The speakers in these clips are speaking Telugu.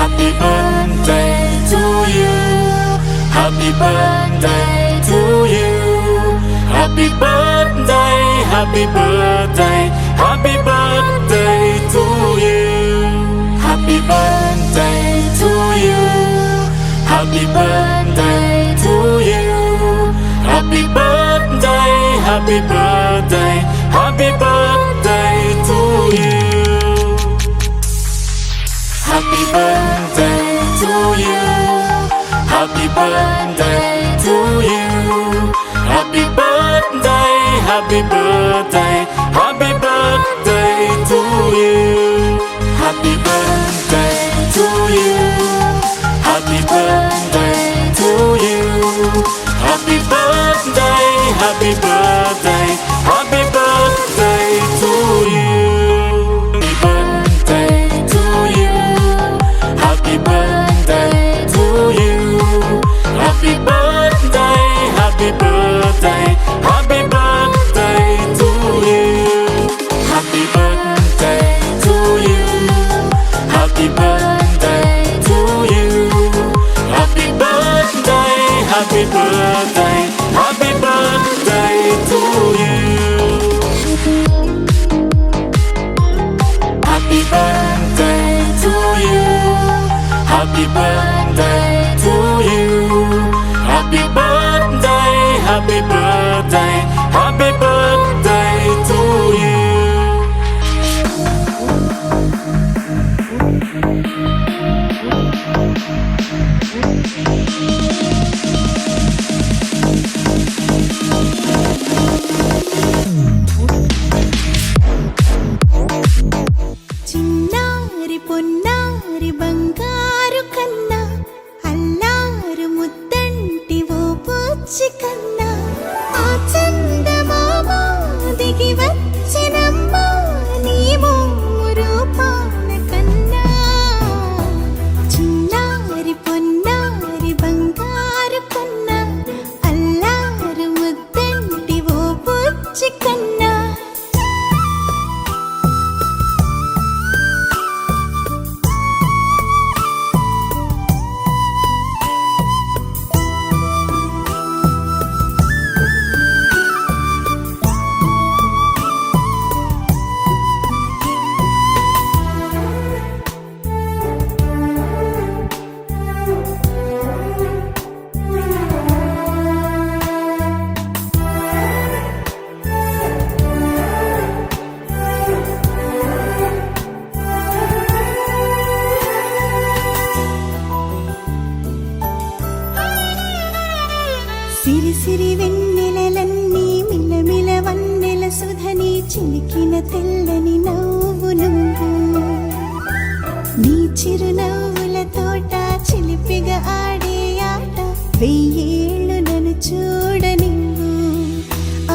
Happy birthday to you. Happy birthday to you. Happy birthday, happy birthday, happy birthday to you. Happy birthday to you. Happy birthday to you. Happy birthday, happy birthday, happy birthday to you. Happy birthday to you. Happy birthday to you. Happy birthday, happy birthday, happy birthday to you. Happy birthday to you. Happy birthday to you. Happy birthday, happy birthday, happy birthday to you. Happy birthday to you. Happy birthday, happy birthday, happy birthday to you. Happy birthday to you. Happy birthday to you. Happy birthday, happy birthday, happy birthday to you. Happy birthday to you. Happy birthday to you. Happy birthday, happy birthday, happy birthday to you. చిన్నారి పొన్నారి బంగారు కన్నా అల్లారు ముద్దంటి ఓ పూచి కన్నా ఆ చందమామ దిగి వచ్చినమ్మా నీ రూపాన కన్నా చిన్నారి పొన్నారి బంగారు కన్నా అల్లారు ముద్దంటి ఓ పూచి కన్నా సిరి సిరి వెన్నెలలన్నీ మిలమిల వన్నెల సుధని చిలికిన తెల్లని నవ్వు నువ్వు నీ చిరునవ్వుల తోట చిలిపిగా ఆడే ఆట వెయ్యేళ్ళు నన్ను చూడ నువ్వు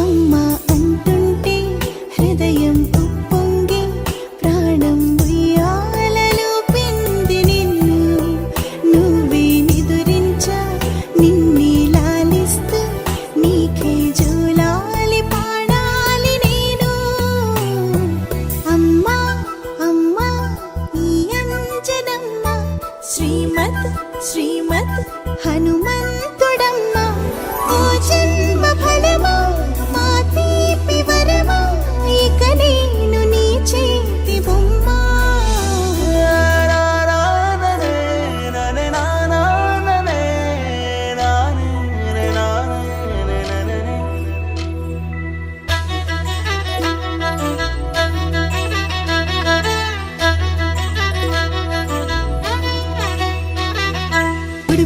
అమ్మా అంటుంటే హృదయం ఉప్పొంగి ప్రాణం ఉయ్యాలలో పింది నిన్ను నువ్వే నిదురించా నిన్నే నీకే జూలాలి పాడాలి నేను అమ్మా అమ్మా ఈ అంజనమ్మ శ్రీమత్ శ్రీమత్ హనుమంతుడమ్మ ఓ జన్మ ఫలమా మా తీపి వరమా ఇక నేను నీ చేతి బొమ్మ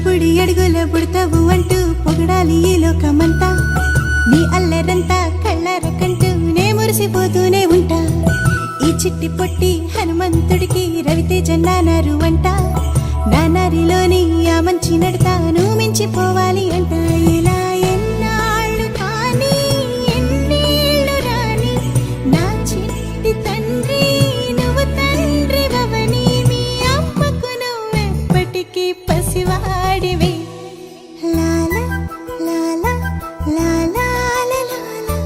బుడి అడుగుల బుడతావు అంటూ పొగడాలి ఈ లోకమంతా నీ అల్లరంతా కళ్ళరకంటూ నే మురిసిపోతూనే ఉంటా ఈ చిట్టి పొట్టి హనుమంతుడికి రవితేజ నానారు అంట నానారిలోని ఆ మంచి నడతాను మించిపోవాలి అంట ఇలా ఎన్నాళ్ళు కానీ ఎన్నేళ్ళు రాని నా చిట్టి తండ్రి నువ్వు తండ్రి వవని మీ అమ్మకు నువ్వెప్పటికీ పసివాడివి లాలా లాలా లాలా లాలా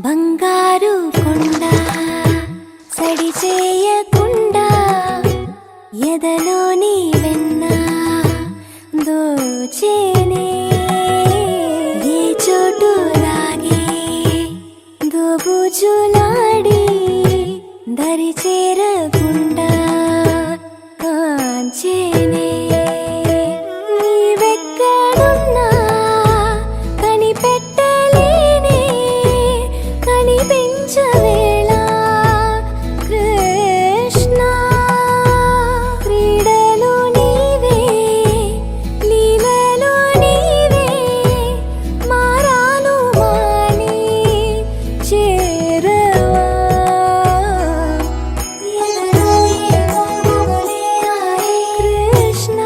బంగారు కొండ సడి చేయకుండా ఎదలోని వెన్న దోచేనే ఏ చోటు లాగే దోబుజులాడి దరి చేరకుండా కాంచేనే నీవెక్కడున్నా కనిపెట్టలేనే కనిపించవేళ కృష్ణ క్రీడలు నీవే లీలలు నీవే మారాను మాని చేరవా కృష్ణ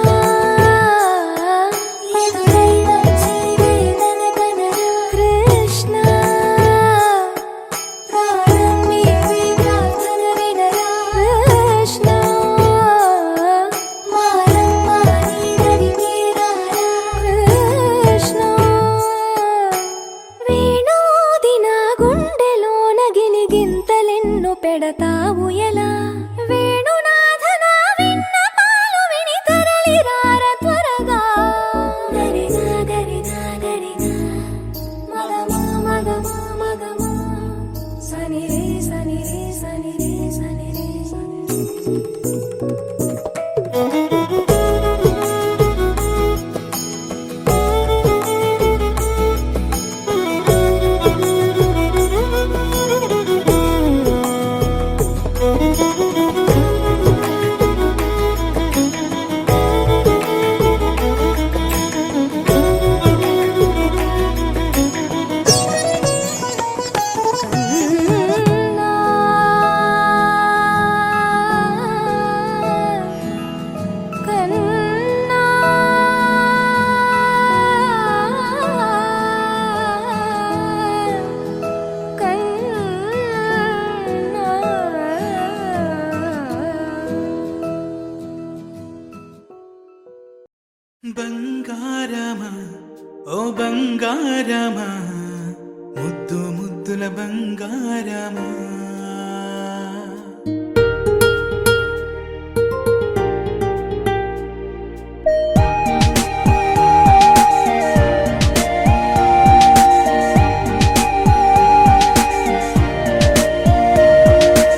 కృష్ణ కృష్ణ కృష్ణ వేణోది నా గుండెలోన గిలిగింతలెన్ను పెడతావు ఎలా వేణునాథ నా విన్నపాలు విని తరలి రార త్వరగా గరిగా గరిగా గరిగా మగమా మగమా మగమా సని రే సని రే సని రే సని రే సని కన్నా బంగారమా ఓ బంగారమా ముద్దు ముద్దుల బంగారమా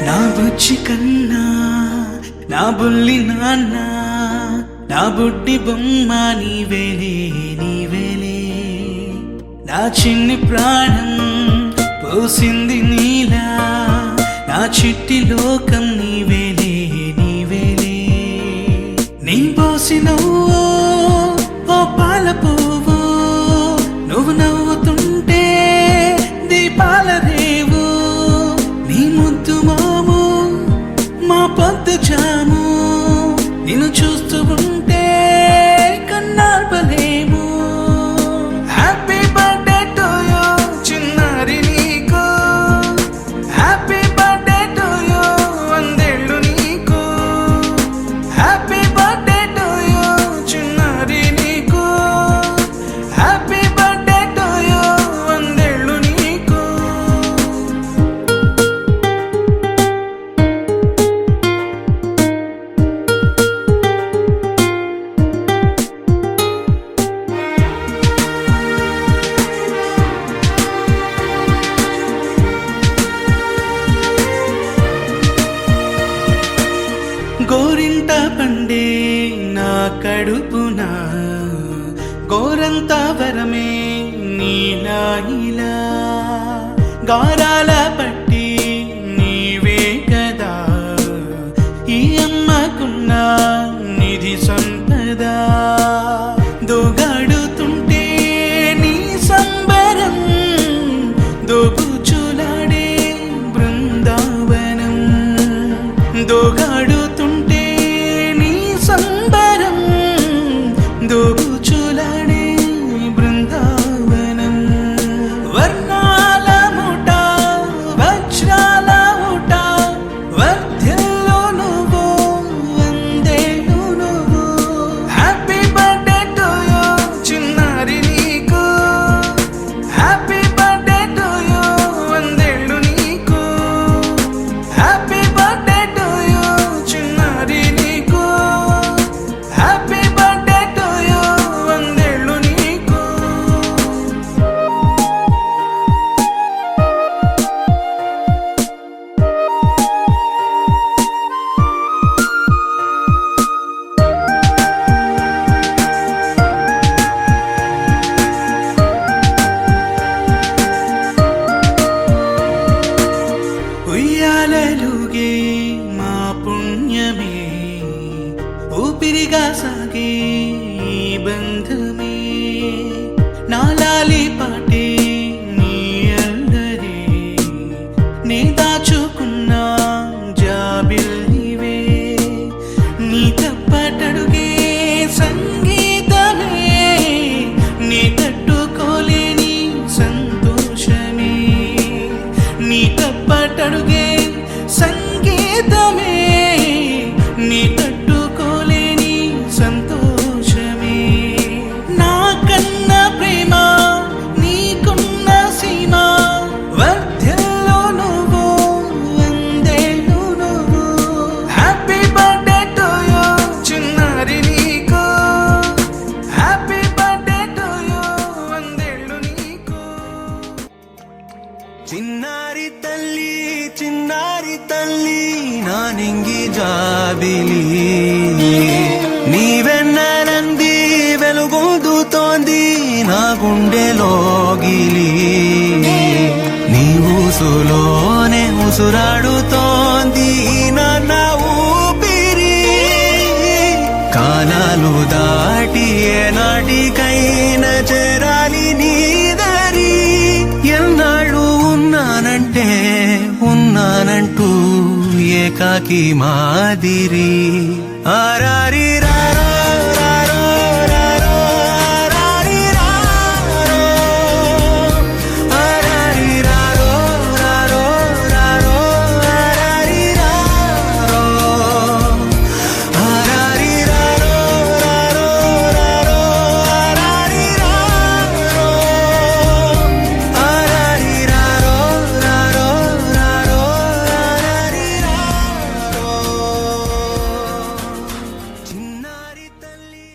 నా బుజ్జి కన్నా నా బుల్లి నాన్న నా బుడ్డి బొమ్మ నీవేలే నీవేలే నా చిన్ని ప్రాణం పోసింది నీలా నా చిట్టి లోకం నీవేలే నీవేలే నీ పోసినవ్వో ఓ పాల పువ్వు నువ్వు నవ్వుతుంటే దీపాల రేవు నీ ముద్దు మాము మా పొద్దు జాము నిన్ను చూస్తూ ఉంటే కన్నార్పలేము హ్యాపీ బర్త్డే టు యూ చిన్నారి నీకు హ్యాపీ బర్త్డే టు యూ వందేళ్ళు నీకు హ్యాపీ బర్త్డే టు యూ చిన్నారి నీకు హ్యాపీ బర్త్డే టు యూ వందేళ్ళు నీకు గోరింట పండే నా కడుపున గోరంత వరమే నీలా ఇలా గారాల పట్టి నీవే కదా ఈ అమ్మకున్న నిధి సంపద దోగాడుతుంటే నీ సంబరం దోబుచులాడే బృందావనం దోగాడుతుంటే నీ సంబరం దోబుచులాడే బృందావనం వర్ణాల ముఠ తీపిగా సాగే ఈ బంధమే నాలాలి పాటే నీ అల్లరే నే దాచుకున్న జాబిల్లివే నీ తప్పటడుగే సంగీతమే నీ తట్టుకోలేని సంతోషమే నీ తప్పటడుగే సంగీతమే నీ తట్టుకోలేని సంతోషమే నా కన్న ప్రేమ నీకున్న సీమ వర్ధ్యలో నువ్వు వందేళ్ళు నువ్వు హ్యాపీ బర్త్డే టు యూ చిన్నారి నీకు హ్యాపీ బర్త్డే టు యూ వందేళ్ళు నీకు చిన్నారి తల్లి నా నింగి జాబిలి నీవెన్ననంది వెలుగొందుతోంది నా గుండెలోగిలి నీ ఊసులోనే ఉసురాడుతోంది నా ఊపిరి కాలాలు దాటి ఏనాటికైనా చేరాలి నీ దరి ఎన్నాళ్ళు ఉన్నానంటూ ఏకాకి మాదిరి ఆరారి రారో రారో రారో ఆరారి రారో ఆరారి రారో రారో రారో ఆరారి రారో ఆరారి రారో రారో రారో ఆరారి రారో ఆరారి రారో రారో రారో ఆరారి రారో చిన్నారి తల్లి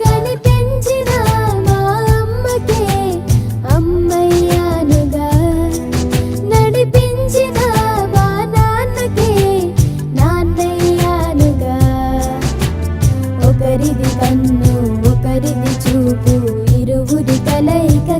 కనిపించిన మా అమ్మకే అమ్మయ్యానుగా నడిపించిన మా నాన్నకే నాన్నయ్యానుగా ఒకరిది కన్ను ఒకరిది చూపు ఇరువురి కలయిక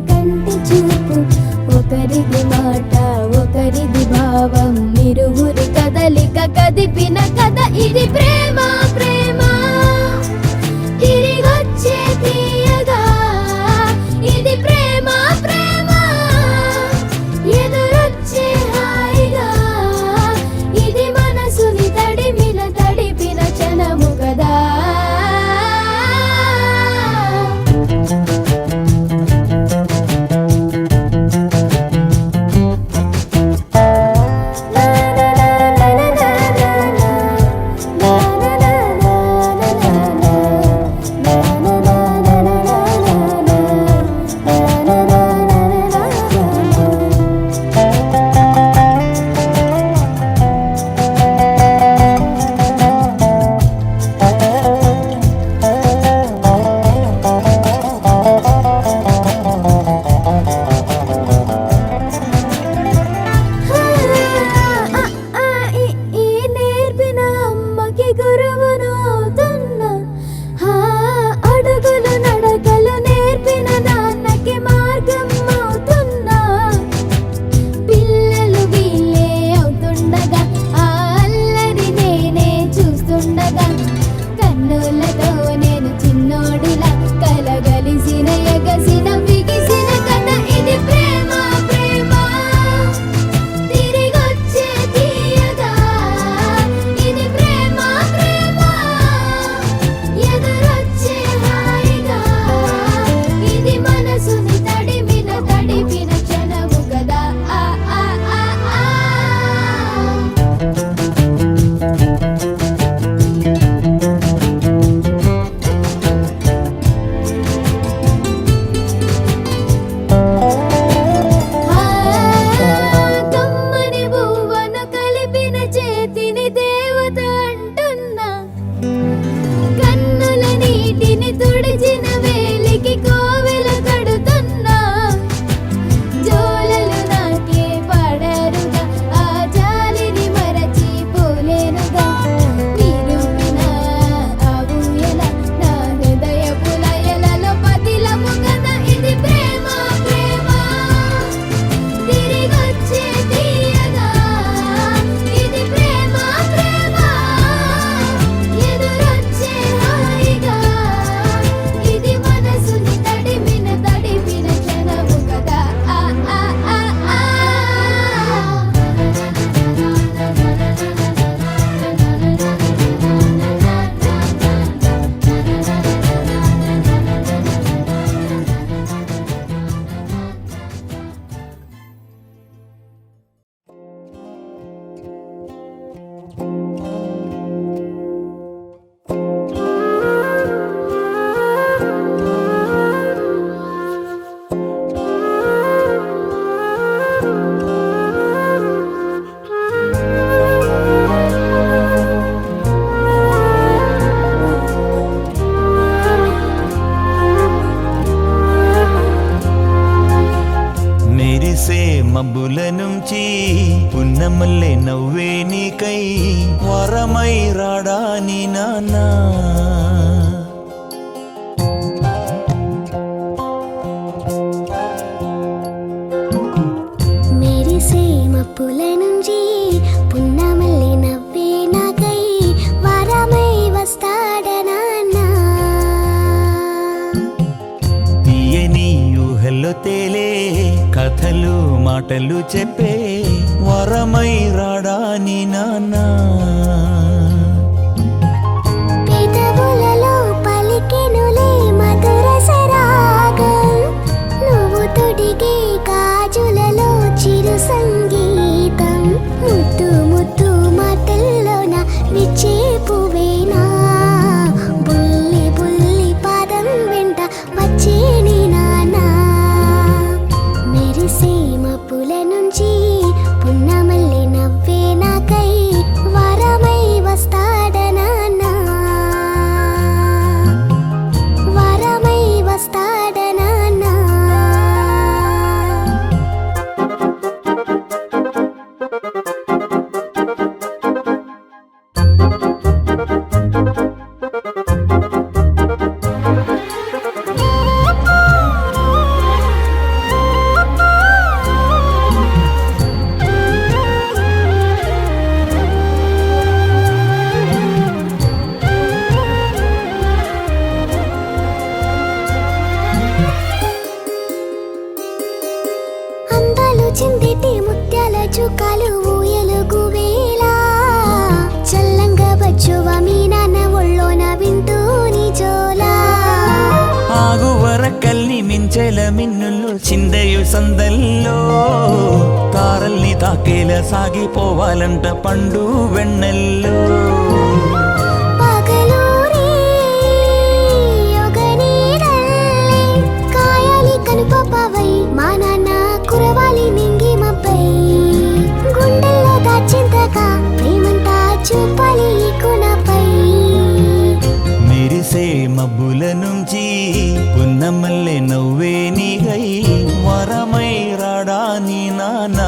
మబ్బుల నుంచి పున్నమల్లె నవ్వే నీకై వరమై రాడా నీ నాన్న మెరిసే మబ్బుల నుంచి పున్నమల్లి నవ్వే నాకై వరమై వస్తాడ నాన్న తీయని ఊహల్లో తేలే కథలు మాటలు చెప్పే వరమై రాడా నీ నాన్న పెదవులలో పలికెనులే మధుర సరాగం నువ్వు తొడిగే గాజులలో చిరు సంగీతం ముద్దు ముద్దు మాటల్లోన విచ్చే పువ్వేనా బుల్లి బుల్లి పాదం వెంట వచ్చే నీ నాన్న మెరిసే మబ్బుల నుంచి పున్నమల్లి నవ్వే నాకై వరమై వస్తాడ నాన్న వరమై వస్తాడ నాన్న అందాలు చిందిటి ముత్యాల చుక్కలు ఊయలుగు వేళ చల్లంగా వచ్చువా మీ నాన్న ఒళ్ళోన వింటూ నీ జోలా ఆగువరకల్ని మించెల మిన్నుల్లో చిందయు సందల్లో తారల్ని తాకేలా సాగిపోవాలంట పండు వెన్నెల్లో పగలూరి ఒక నీడల్లే కాయాలి కనుపపవై మా నాన్న కురవాలి నింగి మబ్బై గుండెల్లో దాచింతగా ప్రేమంతా చూపాలి ఈ కునపై మెరిసే మబ్బుల నుంచి పున్నమల్లె నవ్వే నీగై వరమై రాడా నీ నాన్న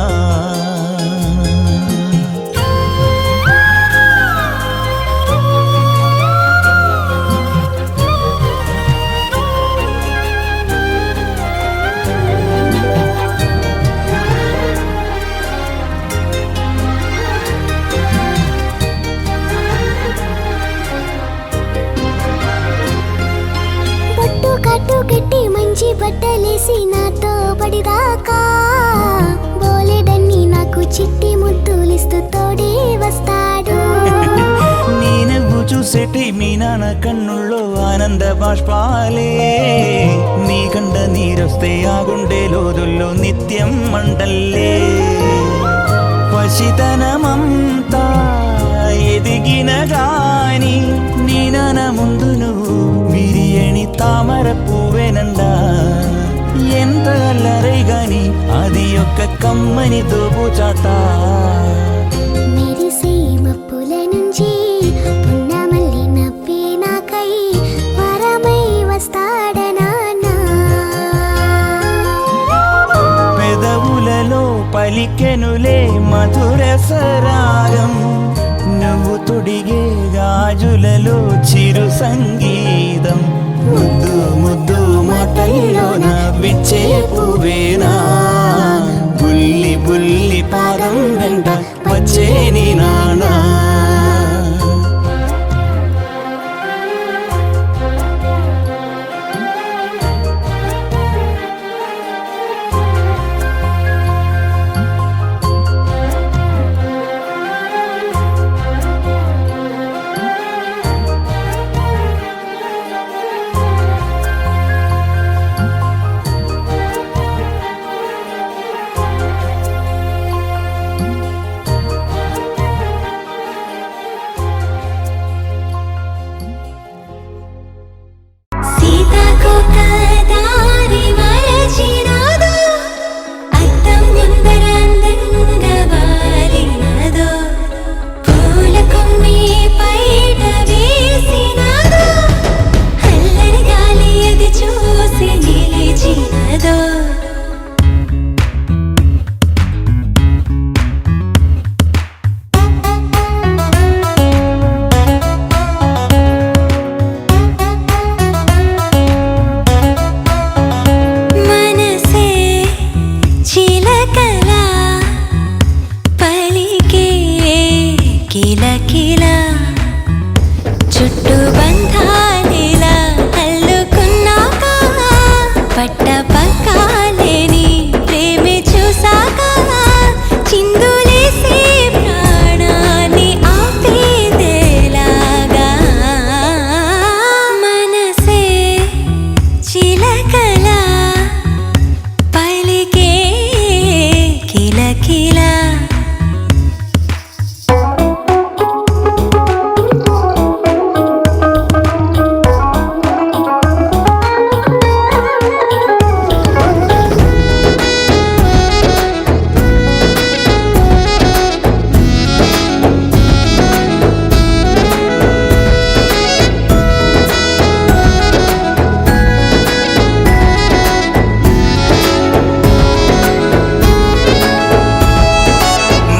బొట్టు కట్టు కట్టి మంచి బట్టలేసి నాతో పడిదాకా బోలెడన్ని నాకు చిట్టి ముద్దులిస్తూ తోడే వస్తాడు నీ నువ్వు చూసేటి మీ నాన్న కన్నుల్లో ఆనంద బాష్పాలే నీ కండ నీరొస్తే ఆ గుండె లోదుల్లో నిత్యం మంటల్లే పసితనమంతా ఎదిగిన గాని నీ నాన్న ముందు నువ్వు విరియని తామర పువ్వేనండా ఎంత అల్లరై గాని అది ఒక్క కమ్మని దోబుచాట మెరిసే మబ్బుల నుంచి పున్నమల్లి నవ్వే నాకై వరమై వస్తాడ నాన్న పెదవులలో పలికెనులే మధుర సరాగం నువ్వు తొడిగే గాజులలో చిరు సంగీతం ముద్దు ముద్దు మాటల్లోన విచ్చే పువ్వేనా బుల్లి బుల్లి పాదం వెంట వచ్చే నీ నానా పట్ట పక్కాలేని ప్రేమే చూసాక చిందులేసే ప్రాణాన్ని ఆపేదేలాగా మనసే చిలకలా పలికే కిలకిలా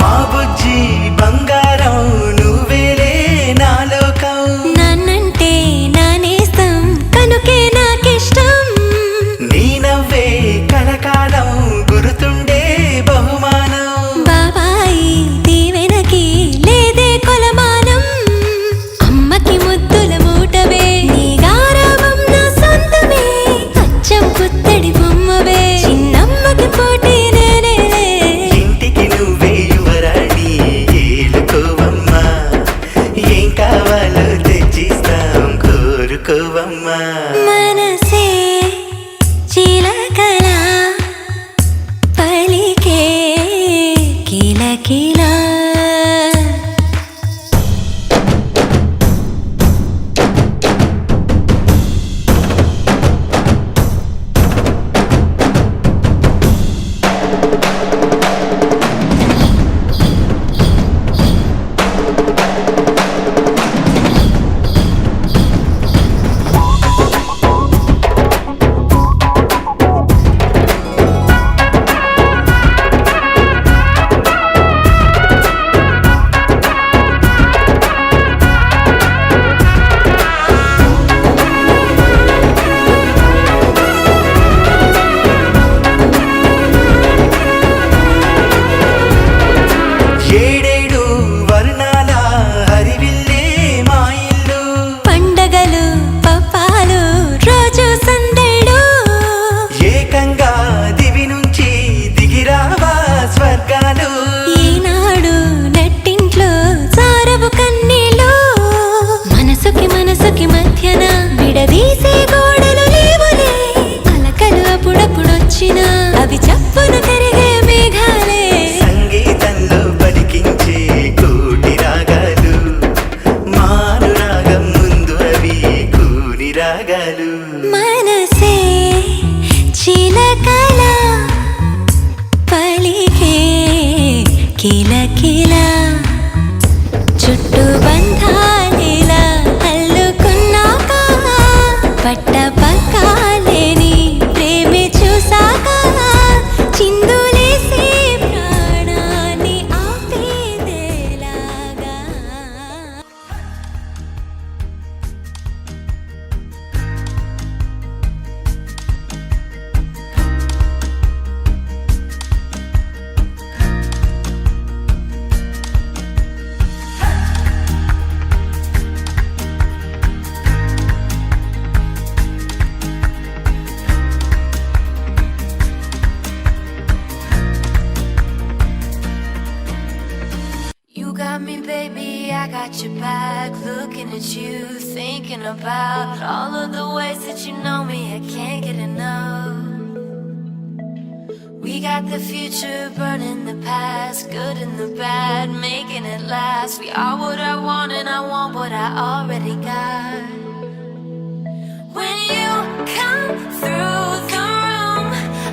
మా బుజ్జి బంగారం నువ్వేలే నా లోకం నన్నంటే నానేస్తం కనుకే నాకిష్టం నీ నవ్వే కలకాలం గుర్తుండే బహుమానం బాబాయి దీవెనకి లేదే కొలమానం అమ్మకి ముద్దుల మూటవే నీ గారాబం నా సొంతమే అచ్చం పుత్తడి బొమ్మవే చిన్నమ్మకి పోటీ నేనేలే ఇంటికి నువ్వే యువరాణి ఏలుకోవమ్మా ఏం కావాలో తెచ్చిస్తాం కోరుకోవమ్మా మనసే చిలకలా పలికే కిలకిలా ఏడేడు వర్ణాల హరివిల్లే మా ఇల్లు పండగలు పప్పాలు రోజు సందడు ఏకంగా దివి నుంచి దిగిరావా స్వర్గాలు ఈనాడు నెట్టింట్లో సారవు కన్నీళ్ళు మనసుకి మధ్యన విడదీసే గోడలు లేవులే అలకలు అప్పుడప్పుడొచ్చిన అవి చప్పున కరిగే మేఘాలే సంగీతంలో పలికించే కోటి రాగాలు మాను రాగం ముందు అవి కూని రాగాలు మనసే చిలకలా పలికే కిలకిలా చుట్టూ బంధాలిలా అల్లుకున్నాక పట్ట పక్కాలేని ప్రేమే చూసాక చిందులేసే ప్రాణాన్ని ఆపేదేలాగా You got me, baby, I got your back. Looking at you, thinking about all of the ways that you know me. I can't get enough. We got the future, burning the past, good and the bad, making it last. We are what I want, and I want what I already got. When you come through the room,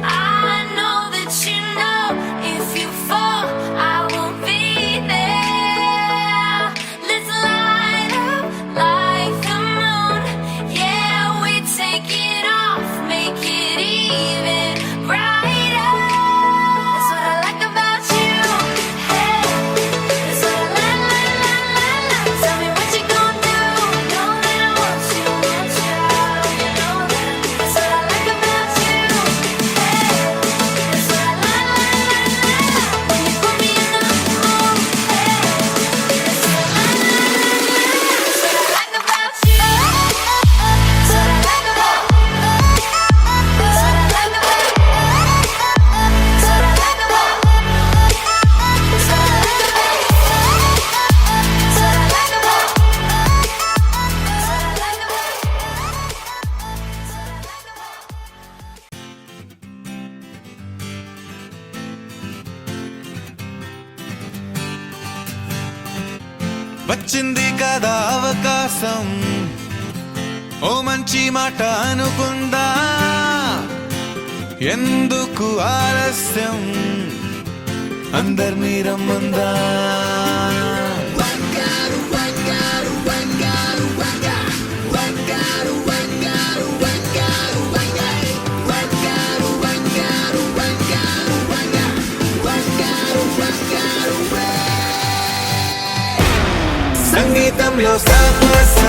I know that you know if you fall, I will be there. Let's light up like the moon. Yeah, we take it off, make it even brighter. That's what I like about you. Hey, that's what I like. Tell me what you gonna do. Know that I want you, want you. You know that. That's what I like about you. వచ్చింది కదా అవకాశం, ఓ మంచి మాట అనుకుందా, ఎందుకు ఆలస్యం, అందర్నీ రమ్మందా. సంగీతంలో సమస్య